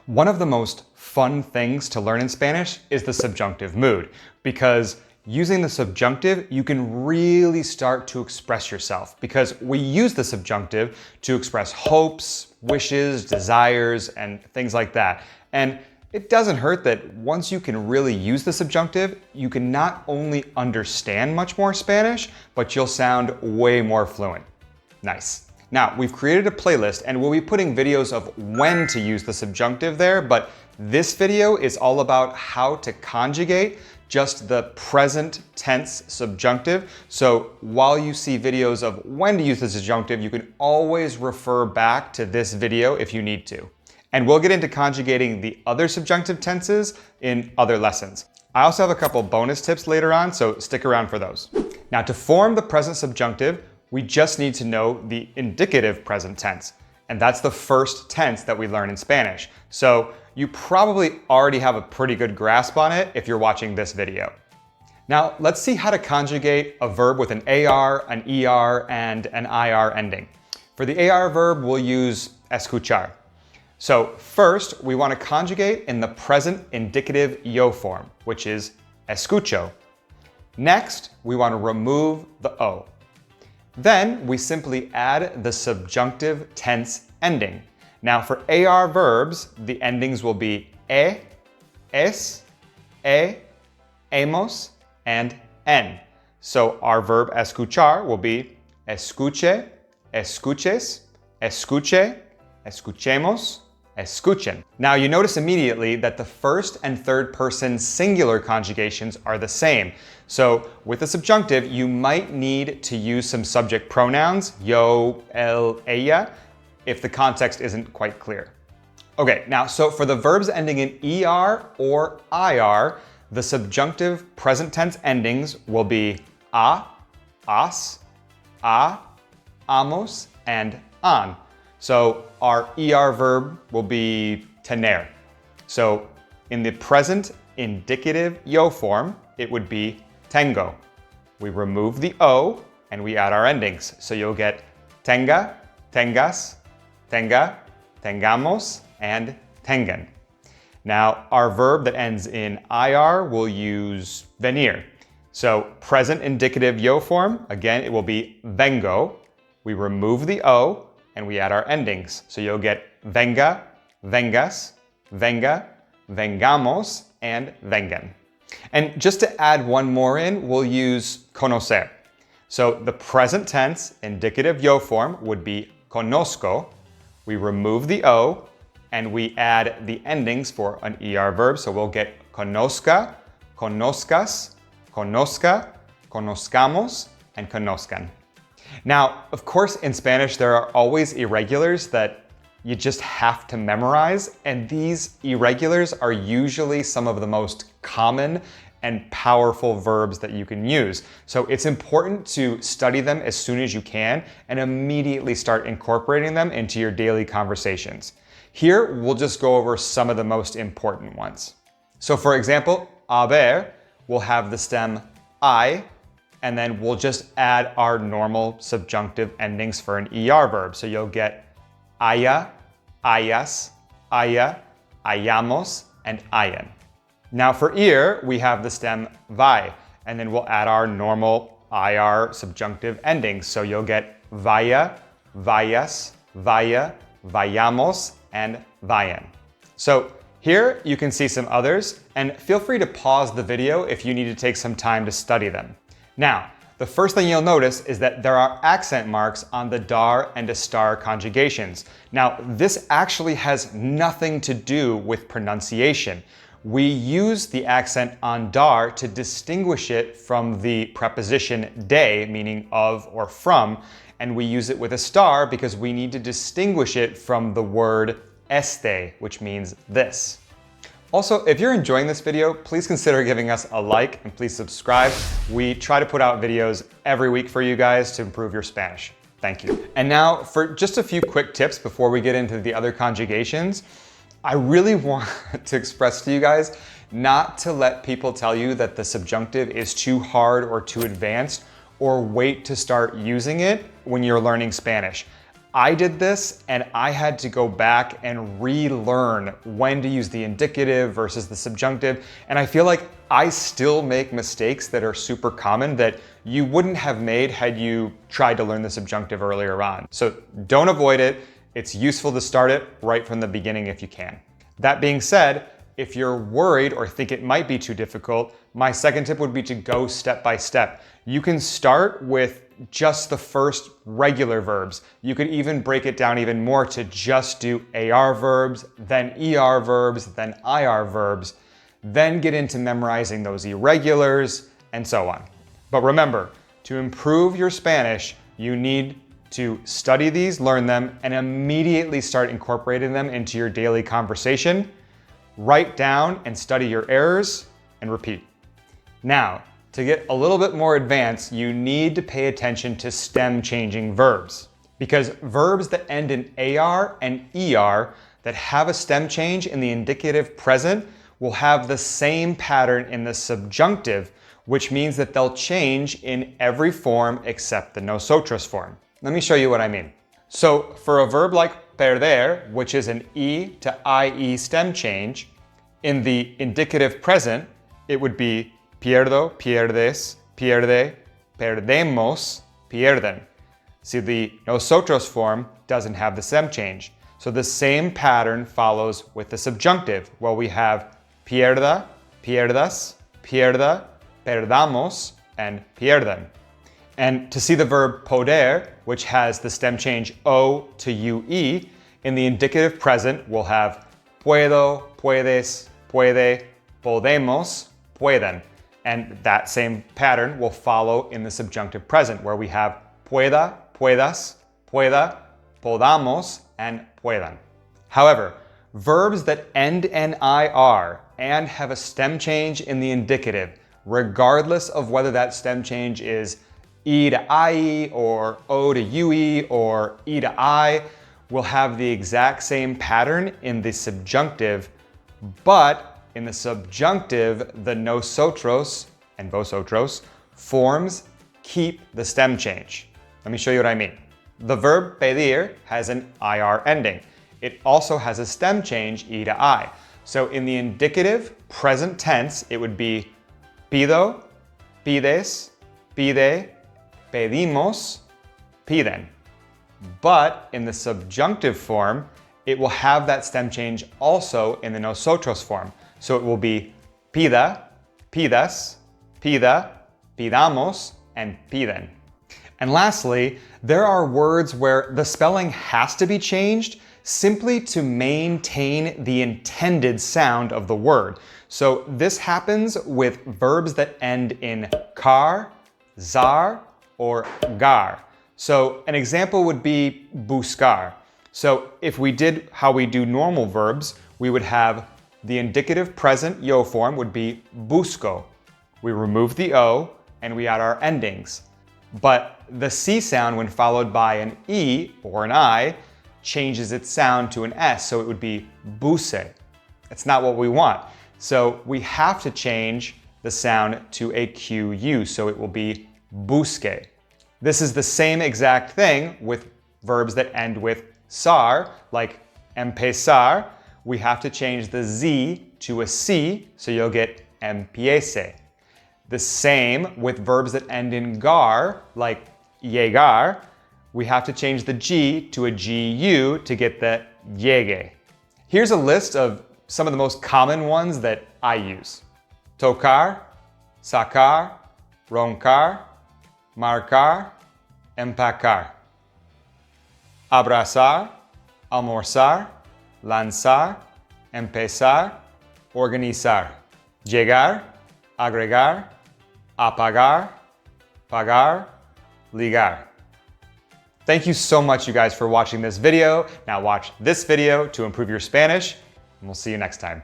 One of the most fun things to learn in Spanish is the subjunctive mood, because using the subjunctive, you can really start to express yourself, because we use the subjunctive to express hopes, wishes, desires, and things like that. And it doesn't hurt that once you can really use the subjunctive, you can not only understand much more Spanish, but you'll sound way more fluent. Nice. Now, we've created a playlist and we'll be putting videos of when to use the subjunctive there, but this video is all about how to conjugate just the present tense subjunctive. So while you see videos of when to use the subjunctive, you can always refer back to this video if you need to. And we'll get into conjugating the other subjunctive tenses in other lessons. I also have a couple bonus tips later on, so stick around for those. Now, to form the present subjunctive, we just need to know the indicative present tense. And that's the first tense that we learn in Spanish. So you probably already have a pretty good grasp on it if you're watching this video. Now, let's see how to conjugate a verb with an AR, an ER, and an IR ending. For the AR verb, we'll use escuchar. So first, we want to conjugate in the present indicative yo form, which is escucho. Next, we want to remove the O. Then we simply add the subjunctive tense ending. Now for AR verbs, the endings will be es, hemos, and en. So our verb escuchar will be escuche, escuches, escuche, escuchemos, escuchen. Now you notice immediately that the first and third person singular conjugations are the same. So with the subjunctive, you might need to use some subject pronouns, yo, él, ella, if the context isn't quite clear. Okay, now so for the verbs ending in ER or IR, the subjunctive present tense endings will be a, as, a, amos, and an. So our ER verb will be tener. So in the present indicative yo form, it would be tengo. We remove the O and we add our endings. So you'll get tenga, tengas, tenga, tengamos, and tengan. Now our verb that ends in IR will use venir. So present indicative yo form, again, it will be vengo. We remove the O and we add our endings. So you'll get venga, vengas, venga, vengamos, and vengan. And just to add one more in, we'll use conocer. So the present tense indicative yo form would be conozco. We remove the O and we add the endings for an ER verb. So we'll get conozca, conozcas, conozca, conozcamos, and conozcan. Now, of course, in Spanish, there are always irregulars that you just have to memorize, and these irregulars are usually some of the most common and powerful verbs that you can use. So it's important to study them as soon as you can and immediately start incorporating them into your daily conversations. Here, we'll just go over some of the most important ones. So for example, haber will have the stem I, and then we'll just add our normal subjunctive endings for an ER verb. So you'll get haya, hayas, haya, hayamos, and hayan. Now for ear, we have the stem vai, and then we'll add our normal IR subjunctive endings. So you'll get vaya, vayas, vaya, vayamos, and vayan. So here you can see some others, and feel free to pause the video if you need to take some time to study them. Now, the first thing you'll notice is that there are accent marks on the dar and estar conjugations. Now, this actually has nothing to do with pronunciation. We use the accent on dar to distinguish it from the preposition de, meaning of or from, and we use it with estar because we need to distinguish it from the word este, which means this. Also, if you're enjoying this video, please consider giving us a like and please subscribe. We try to put out videos every week for you guys to improve your Spanish. Thank you. And now for just a few quick tips before we get into the other conjugations, I really want to express to you guys not to let people tell you that the subjunctive is too hard or too advanced, or wait to start using it when you're learning Spanish. I did this and I had to go back and relearn when to use the indicative versus the subjunctive. And I feel like I still make mistakes that are super common that you wouldn't have made had you tried to learn the subjunctive earlier on. So don't avoid it. It's useful to start it right from the beginning if you can. That being said, if you're worried or think it might be too difficult, my second tip would be to go step by step. You can start with just the first regular verbs. You could even break it down even more to just do AR verbs, then ER verbs, then IR verbs, then get into memorizing those irregulars, and so on. But remember, to improve your Spanish, you need to study these, learn them, and immediately start incorporating them into your daily conversation. Write down and study your errors and repeat. Now, to get a little bit more advanced, you need to pay attention to stem changing verbs, because verbs that end in AR and ER that have a stem change in the indicative present will have the same pattern in the subjunctive, which means that they'll change in every form except the nosotros form. Let me show you what I mean. So for a verb like perder, which is an E to IE stem change, in the indicative present, it would be pierdo, pierdes, pierde, perdemos, pierden. See, the nosotros form doesn't have the stem change. So the same pattern follows with the subjunctive, where we have pierda, pierdas, pierda, perdamos, and pierden. And to see the verb poder, which has the stem change O to UE, in the indicative present, we'll have puedo, puedes, puede, podemos, pueden. And that same pattern will follow in the subjunctive present, where we have pueda, puedas, pueda, podamos, and puedan. However, verbs that end in IR and have a stem change in the indicative, regardless of whether that stem change is E to IE or O to UE or E to I, will have the exact same pattern in the subjunctive, but in the subjunctive, the nosotros and vosotros forms keep the stem change. Let me show you what I mean. The verb pedir has an IR ending. It also has a stem change, E to I. So in the indicative present tense, it would be pido, pides, pide, pedimos, piden. But in the subjunctive form, it will have that stem change also in the nosotros form. So it will be pida, pidas, pida, pidamos, and piden. And lastly, there are words where the spelling has to be changed simply to maintain the intended sound of the word. So this happens with verbs that end in car, zar, or gar. So an example would be buscar. So if we did how we do normal verbs, we would have the indicative present yo form would be busco. We remove the O and we add our endings. But the C sound, when followed by an E or an I, changes its sound to an S, so it would be buse. It's not what we want. So we have to change the sound to a QU, so it will be busque. This is the same exact thing with verbs that end with sar, like empezar. We have to change the Z to a C, so you'll get empiece. The same with verbs that end in gar, like llegar. We have to change the G to a GU to get the llegue. Here's a list of some of the most common ones that I use. Tocar, sacar, roncar, marcar, empacar. Abrazar, almorzar, lanzar, empezar, organizar. Llegar, agregar, apagar, pagar, ligar. Thank you so much, you guys, for watching this video. Now watch this video to improve your Spanish, and we'll see you next time.